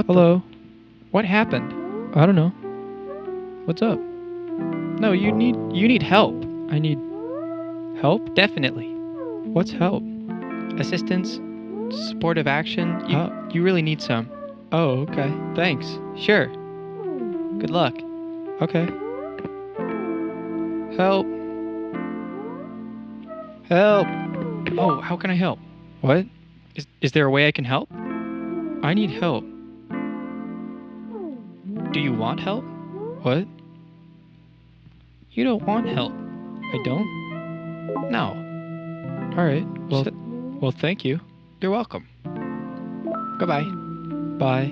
Hello? What happened? I don't know. What's up? No, you need help. I need help? Definitely. What's help? Assistance, supportive action. How? You really need some. Oh, okay. Thanks. Sure. Good luck. Okay. Help. Help. Oh, how can I help? What? Is there a way I can help? I need help. Do you want help? What? You don't want help. I don't? No. Alright. Well, So- well, thank you. You're welcome. Goodbye. Bye.